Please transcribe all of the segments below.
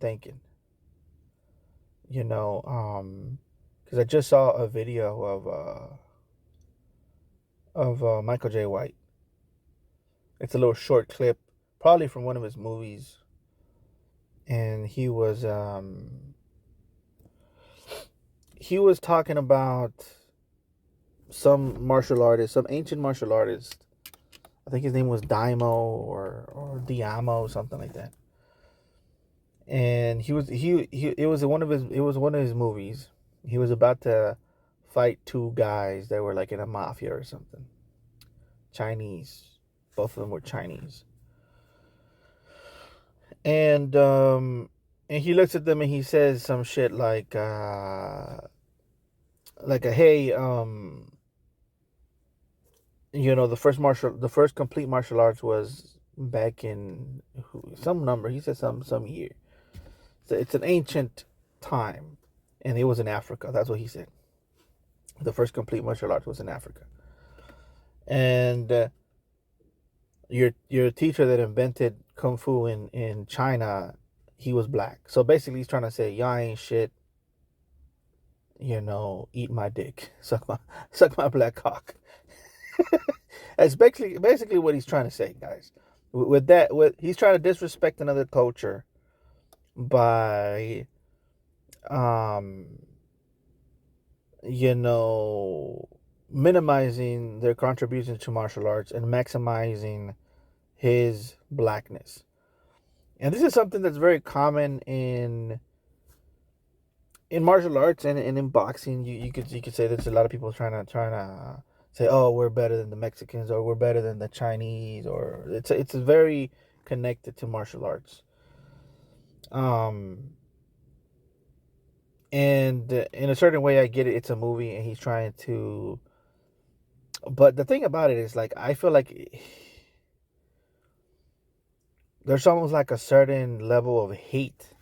thinking. Because I just saw a video of Michael J. White. It's a little short clip, probably from one of his movies, and he was talking about some martial artist, some ancient martial artist. I think his name was Daimo or Diamo, something like that. And it was one of his movies. He was about to fight two guys that were like in a mafia or something. Chinese. Both of them were Chinese. And and he looks at them and he says some shit like a hey, the first complete martial arts was back in some number. He said some year. So it's an ancient time, and it was in Africa. That's what he said. The first complete martial arts was in Africa, and your teacher that invented kung fu in China, he was black. So basically, he's trying to say y'all ain't shit. Eat my dick, suck my black cock. That's basically what he's trying to say, guys. He's trying to disrespect another culture by, um, you know, minimizing their contributions to martial arts and maximizing his blackness. And this is something that's very common in martial arts and in boxing. You could say there's a lot of people trying to say, oh, we're better than the Mexicans or we're better than the Chinese, or it's very connected to martial arts. Um, and in a certain way, I get it. It's a movie, and he's trying to. But the thing about it is, like, I feel like there's almost like a certain level of hate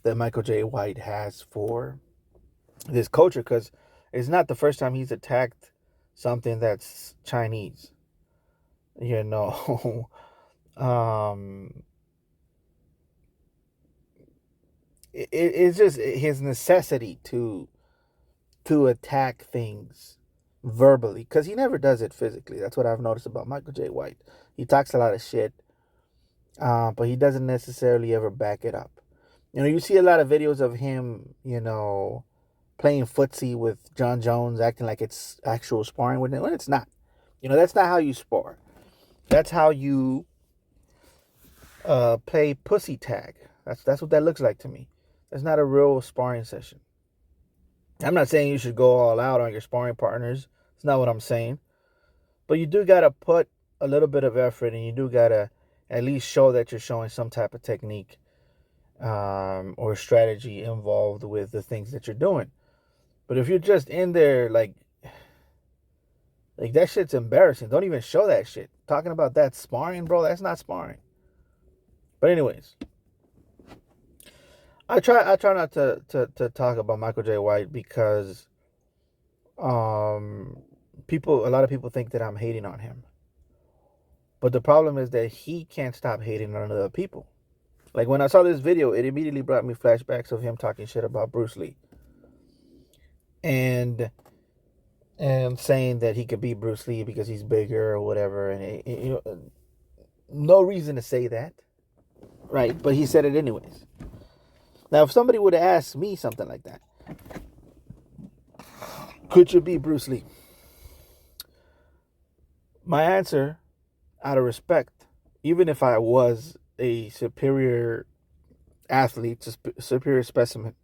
that Michael J. White has for this culture, because it's not the first time he's attacked something that's Chinese. You know, um, it's just his necessity to attack things verbally, because he never does it physically. That's what I've noticed about Michael J. White. He talks a lot of shit, but he doesn't necessarily ever back it up. You see a lot of videos of him, playing footsie with John Jones, acting like it's actual sparring with him. When it's not. That's not how you spar. That's how you play pussy tag. That's what that looks like to me. That's not a real sparring session. I'm not saying you should go all out on your sparring partners. It's not what I'm saying. But you do gotta put a little bit of effort, and you do gotta at least show that you're showing some type of technique, or strategy involved with the things that you're doing. But if you're just in there like that shit's embarrassing. Don't even show that shit. Talking about that sparring, bro, that's not sparring. But anyways, I try not to talk about Michael J. White because um a lot of people think that I'm hating on him. But the problem is that he can't stop hating on other people. Like when I saw this video, it immediately brought me flashbacks of him talking shit about Bruce Lee. And saying that he could beat Bruce Lee because he's bigger or whatever, and no reason to say that, right? But he said it anyways. Now, if somebody would have asked me something like that, could you beat Bruce Lee? My answer, out of respect, even if I was a superior athlete, superior specimen,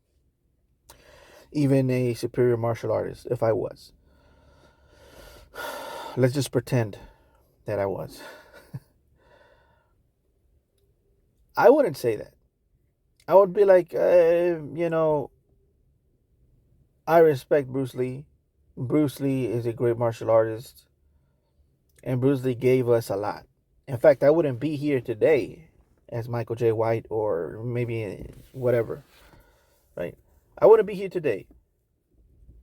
even a superior martial artist, if I was, let's just pretend that I was. I wouldn't say that. I would be like, I respect Bruce Lee. Bruce Lee is a great martial artist, and Bruce Lee gave us a lot. In fact, I wouldn't be here today as Michael J. White, or maybe whatever, right? I wouldn't be here today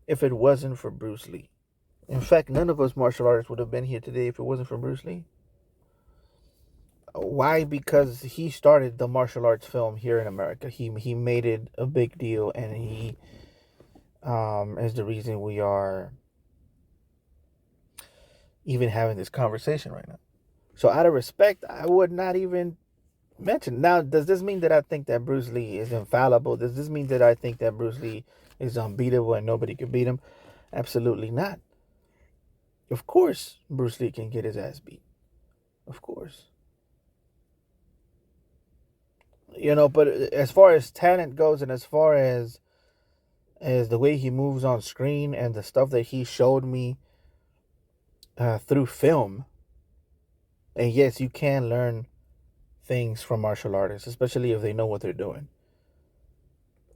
if it wasn't for Bruce Lee. In fact, none of us martial artists would have been here today if it wasn't for Bruce Lee. Why? Because he started the martial arts film here in America. He made it a big deal, and he is the reason we are even having this conversation right now. So out of respect, I would not even mention. Now, does this mean that I think that Bruce Lee is infallible? Does this mean that I think that Bruce Lee is unbeatable and nobody can beat him? Absolutely not. Of course, Bruce Lee can get his ass beat. Of course. But as far as talent goes, and as far as the way he moves on screen and the stuff that he showed me through film, and yes, you can learn things from martial artists, especially if they know what they're doing.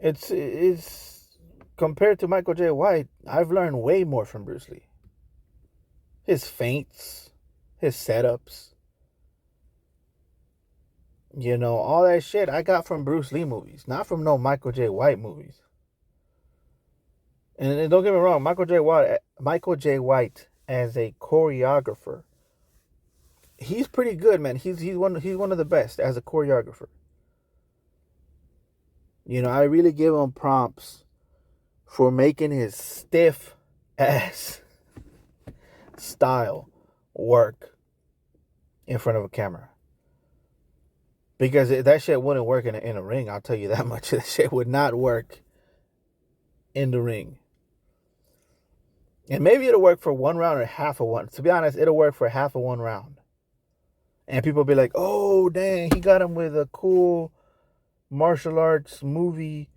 It's compared to Michael J. White, I've learned way more from Bruce Lee. His feints, his setups, all that shit I got from Bruce Lee movies, not from no Michael J. White movies. And don't get me wrong, Michael J. White as a choreographer, he's pretty good, man. He's one of the best as a choreographer. I really give him prompts for making his stiff ass style work in front of a camera. Because that shit wouldn't work in a ring, I'll tell you that much. That shit would not work in the ring. And maybe it'll work for one round or half of one. To be honest, it'll work for half of one round. And people will be like, oh, dang, he got him with a cool martial arts movie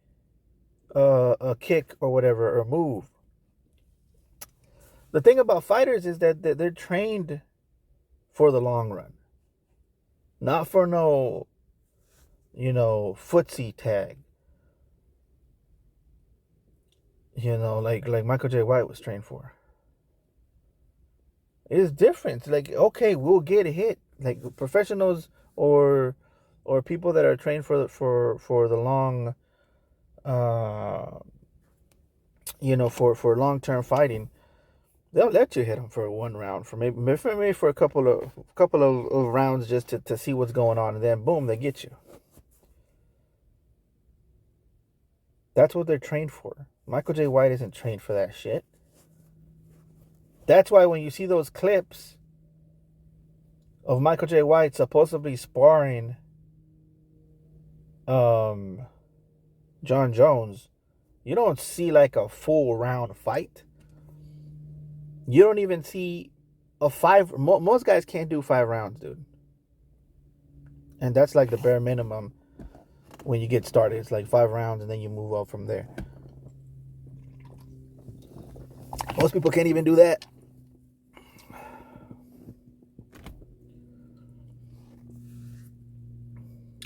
a kick or whatever, or move. The thing about fighters is that they're trained for the long run. Not for no, footsie tag. Like Michael J. White was trained for. It's different. Like, okay, we'll get hit. Like professionals or people that are trained for the long, for long term fighting, they'll let you hit them for one round, for maybe for a couple of rounds just to see what's going on, and then boom, they get you. That's what they're trained for. Michael J. White isn't trained for that shit. That's why when you see those clips of Michael J. White supposedly sparring John Jones, you don't see like a full round fight. You don't even see a most guys can't do 5 rounds, dude. And that's like the bare minimum when you get started. It's like 5 rounds and then you move up from there. Most people can't even do that.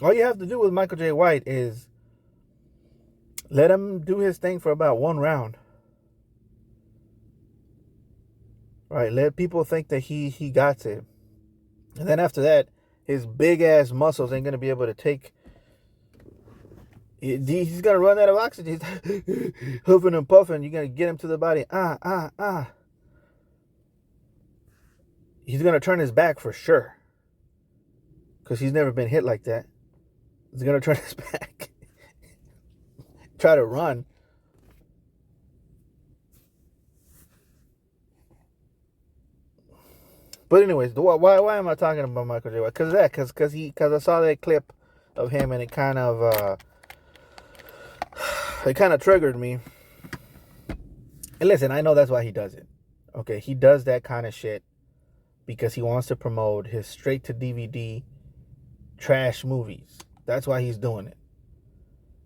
All you have to do with Michael J. White is let him do his thing for about 1 round. Right? Let people think that he got it. And then after that, his big ass muscles ain't going to be able to take. He's going to run out of oxygen. He's huffing and puffing. You're going to get him to the body. He's going to turn his back for sure. Because he's never been hit like that. He's going to turn his back. Try to run. But anyways, why am I talking about Michael J. White? Because I saw that clip of him and it kind of triggered me. And listen, I know that's why he does it. Okay, he does that kind of shit because he wants to promote his straight to DVD trash movies. That's why he's doing it.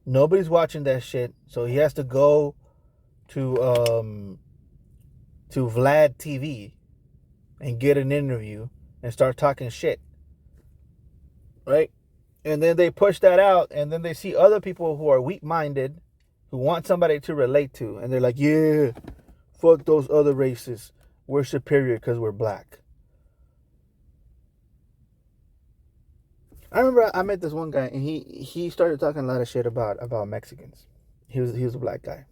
Nobody's watching that shit, so he has to go to Vlad TV and get an interview and start talking shit. Right? And then they push that out, and then they see other people who are weak-minded, who want somebody to relate to, and they're like, yeah, fuck those other races. We're superior because we're black. I remember I met this one guy, and he started talking a lot of shit about Mexicans. He was a black guy.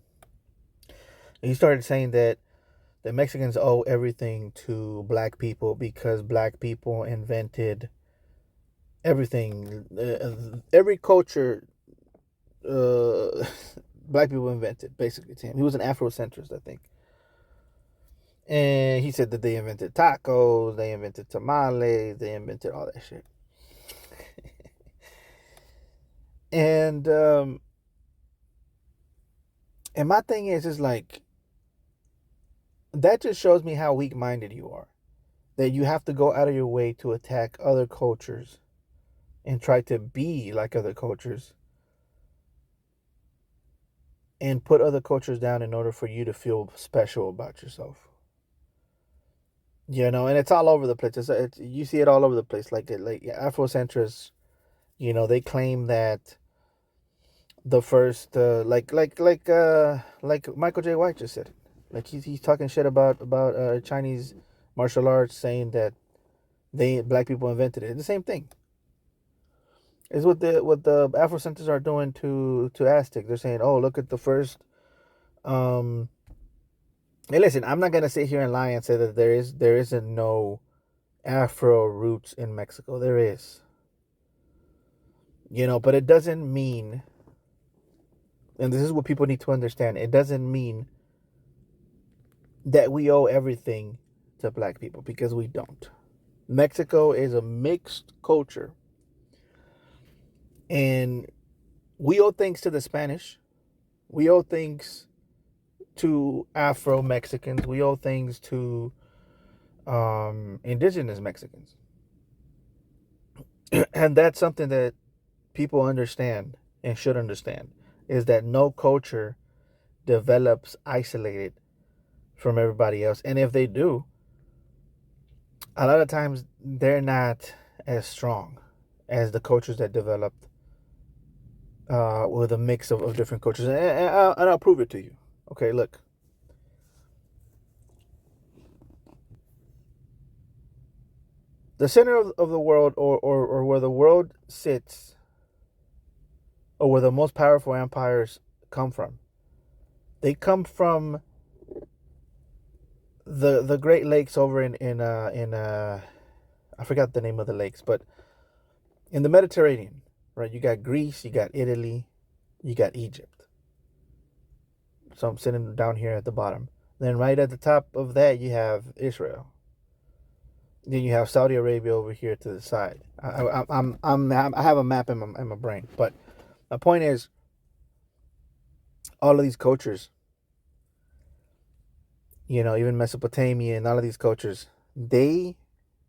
And he started saying that the Mexicans owe everything to black people because black people invented everything, every culture, black people invented, basically, to him. He was an Afrocentrist, I think. And he said that they invented tacos, they invented tamales, they invented all that shit. And and my thing is like, that just shows me how weak minded you are. That you have to go out of your way to attack other cultures and try to be like other cultures and put other cultures down in order for you to feel special about yourself. You know, and it's all over the place. You see it all over the place. Like Afrocentrists, they claim that the first, like Michael J. White just said it. Like he's talking shit about Chinese martial arts, saying that black people invented it. The same thing is what the Afrocentrists are doing to Aztec. They're saying, oh, look at the first. Hey, listen, I'm not gonna sit here and lie and say that there isn't no Afro roots in Mexico. There is, but it doesn't mean, and this is what people need to understand. It doesn't mean that we owe everything to black people, because we don't. Mexico is a mixed culture, and we owe things to the Spanish. We owe things to Afro Mexicans. We owe things to indigenous Mexicans. And that's something that people understand and should understand, is that no culture develops isolated from everybody else. And if they do, a lot of times they're not as strong as the cultures that developed with a mix of different cultures. And I'll prove it to you. Okay, look. The center of the world, or where the world sits, or where the most powerful empires come from, they come from the Great Lakes over in I forgot the name of the lakes, but in the Mediterranean, right? You got Greece, you got Italy, you got Egypt. So I'm sitting down here at the bottom. Then right at the top of that, you have Israel. Then you have Saudi Arabia over here to the side. I have a map in my brain, but my point is, all of these cultures, even Mesopotamia and all of these cultures, they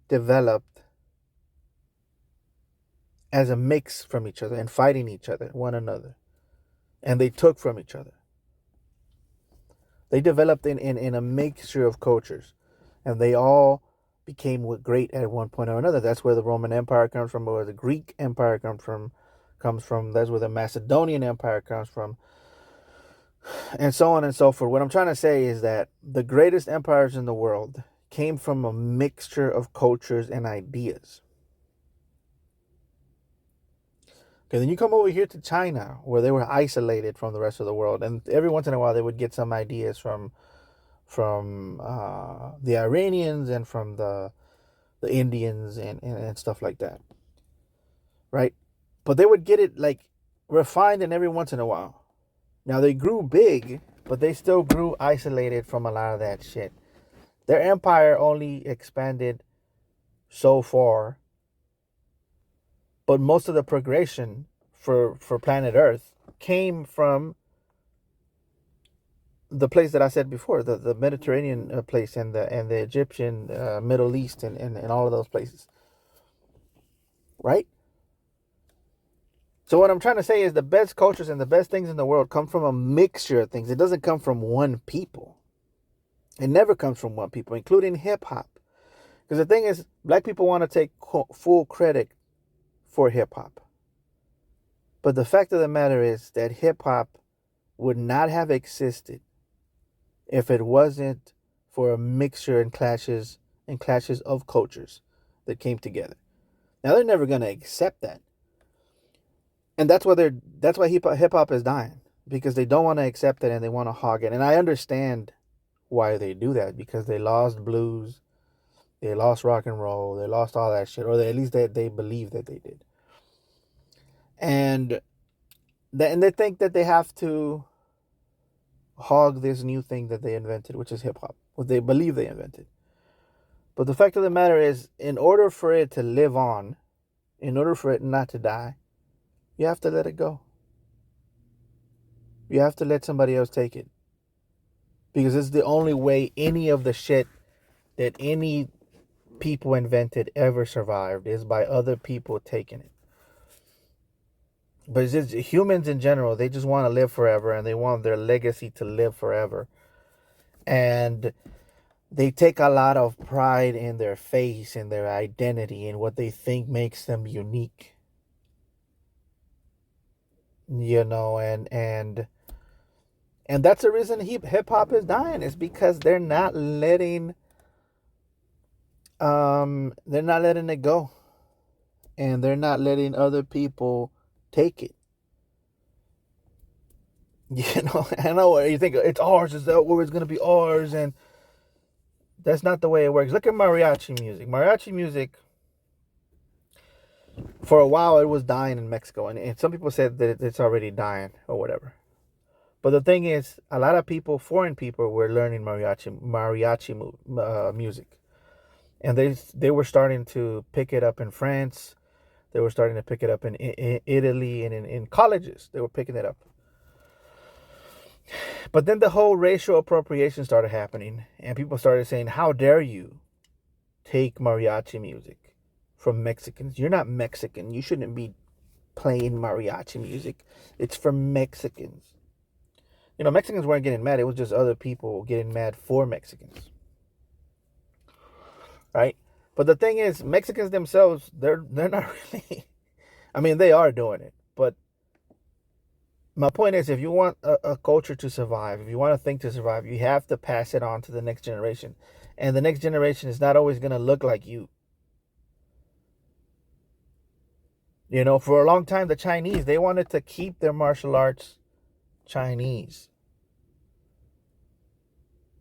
developed as a mix from each other and fighting each other, one another, and they took from each other. They developed in a mixture of cultures, and they all became great at one point or another. That's where the Roman Empire comes from, where the Greek Empire comes from. That's where the Macedonian Empire comes from, and so on and so forth. What I'm trying to say is that the greatest empires in the world came from a mixture of cultures and ideas. Okay, then you come over here to China, where they were isolated from the rest of the world, and every once in a while they would get some ideas from the Iranians and from the Indians and stuff like that, right? But they would get it like refined and every once in a while. Now they grew big, but they still grew isolated from a lot of that shit. Their empire only expanded so far, but most of the progression for planet Earth came from the place that I said before, the Mediterranean place, and the Egyptian, Middle East, and all of those places, right? So what I'm trying to say is the best cultures and the best things in the world come from a mixture of things. It doesn't come from one people. It never comes from one people, including hip hop. Because the thing is, black people want to take full credit for hip hop. But the fact of the matter is that hip hop would not have existed if it wasn't for a mixture and clashes of cultures that came together. Now they're never going to accept that. And that's why hip hop is dying, because they don't want to accept it and they want to hog it. And I understand why they do that, because they lost blues, They lost rock and roll. They lost all that shit, or at least they believe that they did. And they think that they have to hog this new thing that they invented, which is hip hop, what they believe they invented. But the fact of the matter is, in order for it to live on, in order for it not to die, you have to let it go. You have to let somebody else take it. Because it's the only way any of the shit that any people invented ever survived is by other people taking it. But it's just humans in general, they just want to live forever and they want their legacy to live forever. And they take a lot of pride in their face, in their identity, in what they think makes them unique. You know, and that's the reason hip hop is dying, is because they're not letting it go. And they're not letting other people take it. You know, I know you think it's ours, is that where it's gonna be ours, and that's not the way it works. Look at mariachi music. Mariachi music, for a while, it was dying in Mexico, and some people said that it's already dying or whatever. But the thing is, a lot of people, foreign people, were learning mariachi music, and they were starting to pick it up in France. They were starting to pick it up in Italy, and in colleges they were picking it up. But then the whole racial appropriation started happening, and people started saying, "How dare you take mariachi music from Mexicans? You're not Mexican. You shouldn't be playing mariachi music. It's for Mexicans." You know, Mexicans weren't getting mad. It was just other people getting mad for Mexicans. Right? But the thing is, Mexicans themselves, they're not really... I mean, they are doing it. But my point is, if you want a culture to survive, if you want a thing to survive, you have to pass it on to the next generation. And the next generation is not always going to look like you. You know, for a long time, the Chinese, they wanted to keep their martial arts Chinese.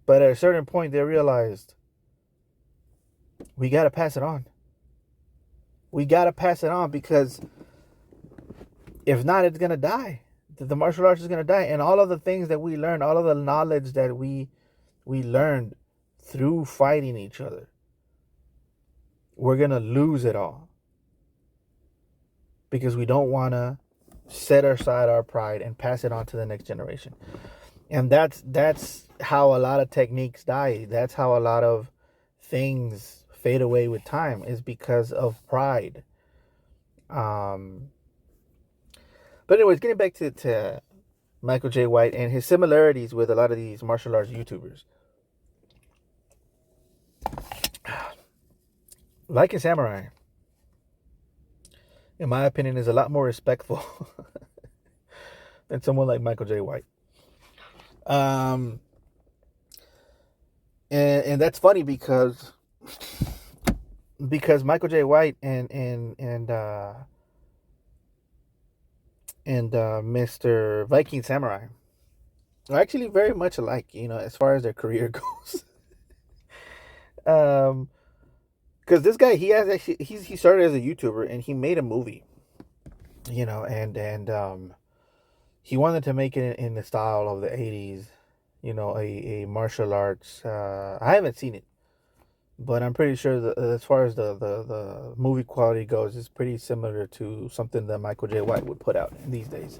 But at a certain point, they realized, we got to pass it on. We got to pass it on, because if not, it's going to die. The martial arts is going to die. And all of the things that we learned, all of the knowledge that we learned through fighting each other, we're going to lose it all. Because we don't want to set aside our pride and pass it on to the next generation. And that's how a lot of techniques die. That's how a lot of things fade away with time, is because of pride. But anyways, getting back to Michael Jai White and his similarities with a lot of these martial arts YouTubers. Viking Samurai, in my opinion, is a lot more respectful than someone like Michael Jai White. And that's funny because Michael Jai White and Mr. Viking Samurai are actually very much alike, you know, as far as their career goes. Because this guy, he started as a YouTuber and he made a movie, you know, and he wanted to make it in the style of the 80s, you know, a martial arts. I haven't seen it, but I'm pretty sure that as far as the movie quality goes, it's pretty similar to something that Michael Jai White would put out these days.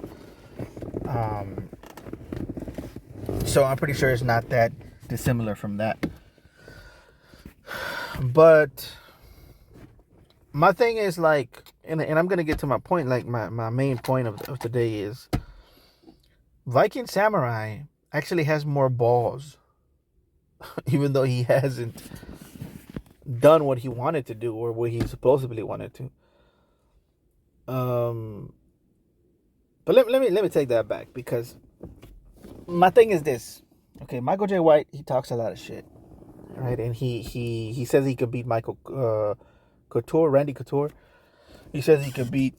So I'm pretty sure it's not that dissimilar from that. But my thing is, like, and I'm going to get to my point, like my main point of today is, Viking Samurai actually has more balls, even though he hasn't done what he wanted to do or what he supposedly wanted to. But let me take that back, because my thing is this. Okay, Michael Jai White, he talks a lot of shit, right? And he says he could beat Randy Couture. He says he could beat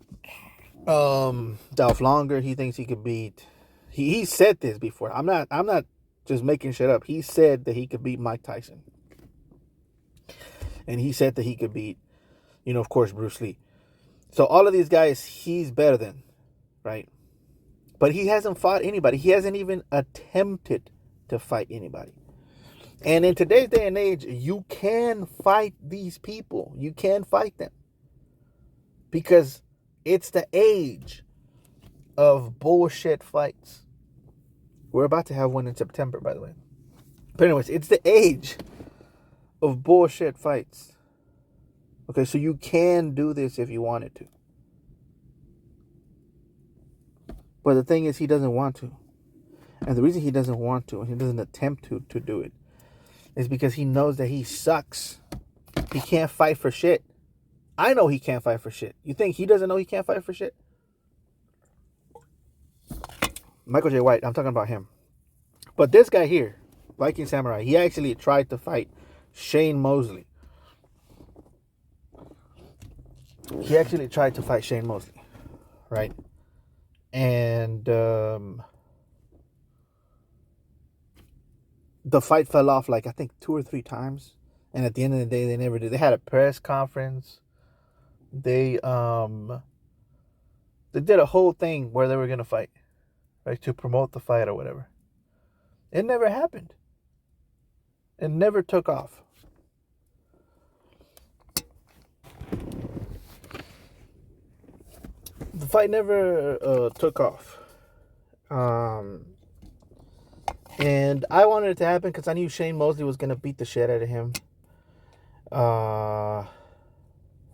Dolph Lundgren. He thinks he could beat. He said this before. I'm not just making shit up. He said that he could beat Mike Tyson. And he said that he could beat, of course, Bruce Lee. So all of these guys, he's better than, right? But he hasn't fought anybody. He hasn't even attempted to fight anybody. And in today's day and age, you can fight these people. You can fight them. Because it's the age of bullshit fights. We're about to have one in September, by the way. But anyways, it's the age of bullshit fights. Okay, so you can do this if you wanted to. But the thing is, he doesn't want to. And the reason he doesn't want to, and he doesn't attempt to do it, is because he knows that he sucks. He can't fight for shit. I know he can't fight for shit. You think he doesn't know he can't fight for shit? Michael Jai White, I'm talking about him. But this guy here, Viking Samurai, he actually tried to fight Shane Mosley. He actually tried to fight Shane Mosley, right? And the fight fell off like I think 2 or 3 times. And at the end of the day, they never did. They had a press conference. They did a whole thing where they were gonna fight, right, to promote the fight or whatever. It never happened. It never took off. The fight never took off. And I wanted it to happen because I knew Shane Mosley was gonna beat the shit out of him.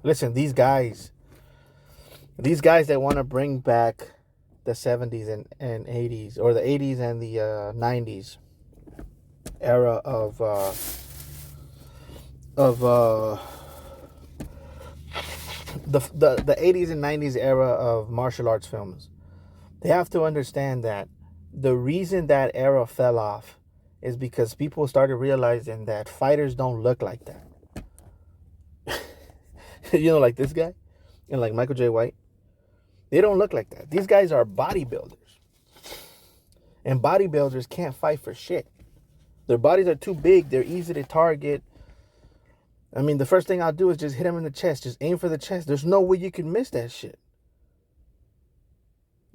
Listen, these guys that want to bring back the 70s and 80s, or the 80s and the 90s era of the 80s and 90s era of martial arts films, they have to understand that the reason that era fell off is because people started realizing that fighters don't look like that. Like this guy and like Michael Jai White, they don't look like that. These guys are bodybuilders. And bodybuilders can't fight for shit. Their bodies are too big. They're easy to target. I mean, the first thing I'll do is just hit him in the chest. Just aim for the chest. There's no way you can miss that shit.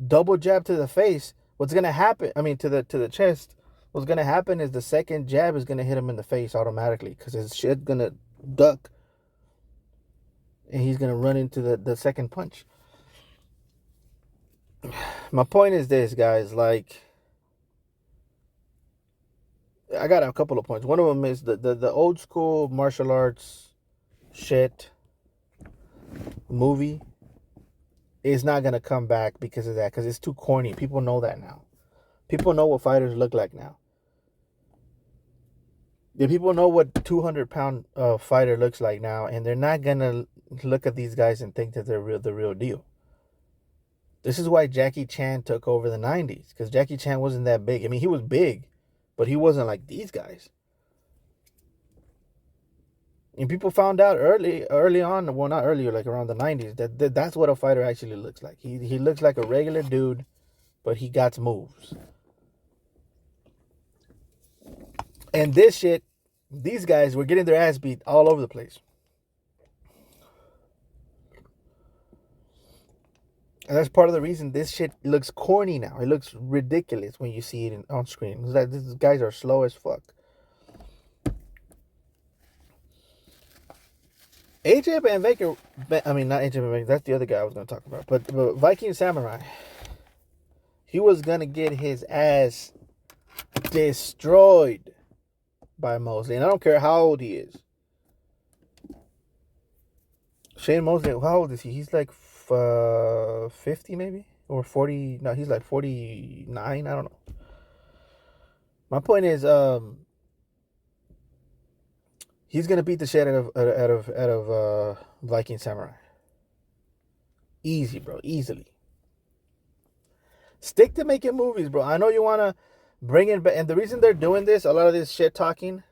Double jab to the face. What's going to happen? I mean, to the chest. What's going to happen is the second jab is going to hit him in the face automatically because his shit's going to duck. And he's going to run into the second punch. My point is this, guys. Like, I got a couple of points. One of them is the old school martial arts shit movie is not going to come back because of that. Because it's too corny. People know that now. People know what fighters look like now. The people know what 200-pound fighter looks like now. And they're not going to look at these guys and think that they're the real deal. This is why Jackie Chan took over the 90s. Because Jackie Chan wasn't that big. I mean, he was big. But he wasn't like these guys. And people found out early on, well, not earlier, like around the 90s, that's what a fighter actually looks like. He looks like a regular dude, but he got moves. And this shit, these guys were getting their ass beat all over the place. And that's part of the reason this shit looks corny now. It looks ridiculous when you see it on screen. It's like these guys are slow as fuck. AJ Van Vaker, I mean, not AJ Van Vaker, that's the other guy I was going to talk about. But Viking Samurai, he was going to get his ass destroyed by Mosley. And I don't care how old he is. Shane Mosley, how old is he? He's like 50 maybe? Or 40. No, he's like 49. I don't know. My point is, he's going to beat the shit out of Viking Samurai. Easy, bro. Easily. Stick to making movies, bro. I know you want to bring in... And the reason they're doing this, a lot of this shit talking,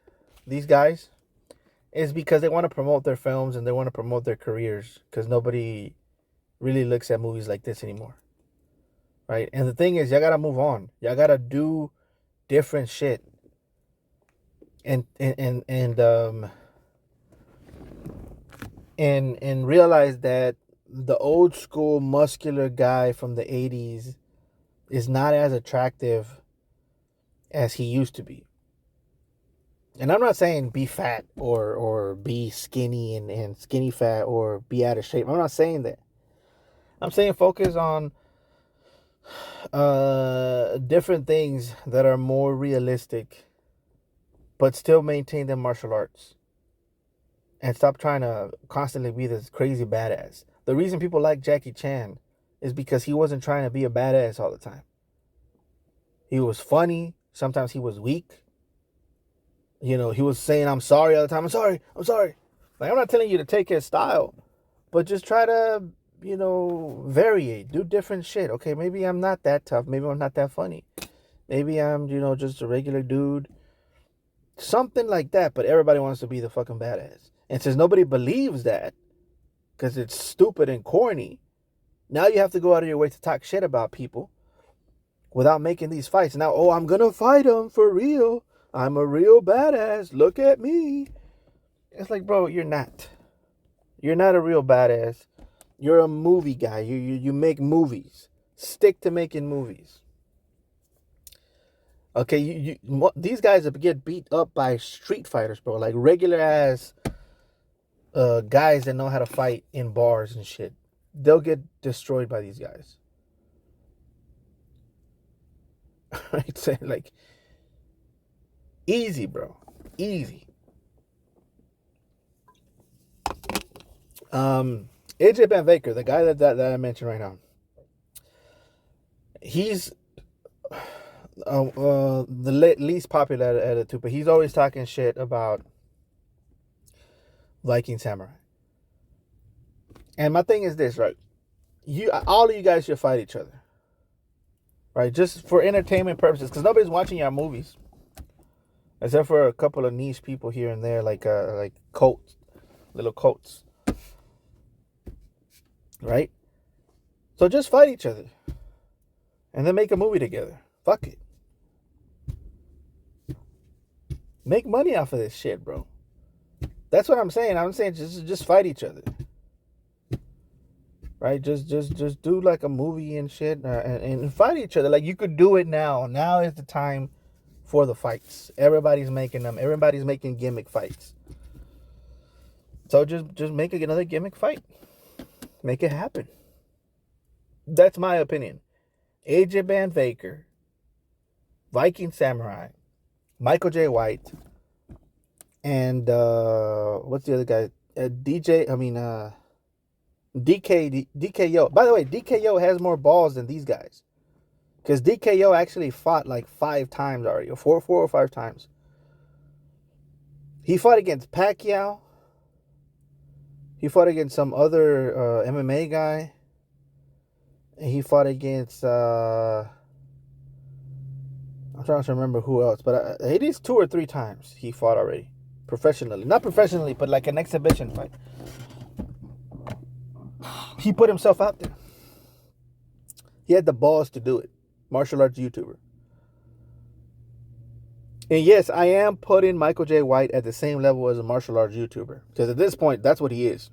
these guys, is because they want to promote their films and they want to promote their careers. Because nobody really looks at movies like this anymore. Right? And the thing is, y'all got to move on. Y'all got to do different shit. And and realize that the old school muscular guy from the 80s is not as attractive as he used to be. And I'm not saying be fat or be skinny and skinny fat or be out of shape. I'm not saying that. I'm saying focus on different things that are more realistic, but still maintain the martial arts. And stop trying to constantly be this crazy badass. The reason people like Jackie Chan is because he wasn't trying to be a badass all the time. He was funny. Sometimes he was weak. You know, he was saying, I'm sorry all the time. I'm sorry. I'm sorry. Like, I'm not telling you to take his style, but just try to, vary. Do different shit. Okay, maybe I'm not that tough. Maybe I'm not that funny. Maybe I'm, just a regular dude. Something like that, but everybody wants to be the fucking badass. And since nobody believes that, because it's stupid and corny, now you have to go out of your way to talk shit about people without making these fights. Now, oh, I'm going to fight him for real. I'm a real badass. Look at me. It's like, bro, you're not. You're not a real badass. You're a movie guy. You make movies. Stick to making movies. Okay, these guys get beat up by street fighters, bro. Like regular ass guys that know how to fight in bars and shit. They'll get destroyed by these guys. Right? So, like, easy, bro. Easy. AJ Van-Vaker, the guy that I mentioned right now. He's the least popular out of the two, but he's always talking shit about Viking Samurai. And my thing is this, right? All of you guys should fight each other, right? Just for entertainment purposes, because nobody's watching your movies, except for a couple of niche people here and there, like Colts, little Colts, right? So just fight each other, and then make a movie together. Fuck it. Make money off of this shit, bro. That's what I'm saying. I'm saying just fight each other. Right? Just do like a movie and shit and fight each other. Like you could do it now. Now is the time for the fights. Everybody's making them. Everybody's making gimmick fights. So just make another gimmick fight. Make it happen. That's my opinion. AJ Van-Vaker, Viking Samurai, Michael J. White, and what's the other guy? DKO. By the way, DKO has more balls than these guys. Because DKO actually fought like 5 times already. Or 4 or 5 times. He fought against Pacquiao. He fought against some other MMA guy. And he fought against... I'm trying to remember who else. But it is 2 or 3 times he fought already. Professionally. Not professionally, but like an exhibition fight. He put himself out there. He had the balls to do it. Martial arts YouTuber. And yes, I am putting Michael J. White at the same level as a martial arts YouTuber. Because at this point, that's what he is.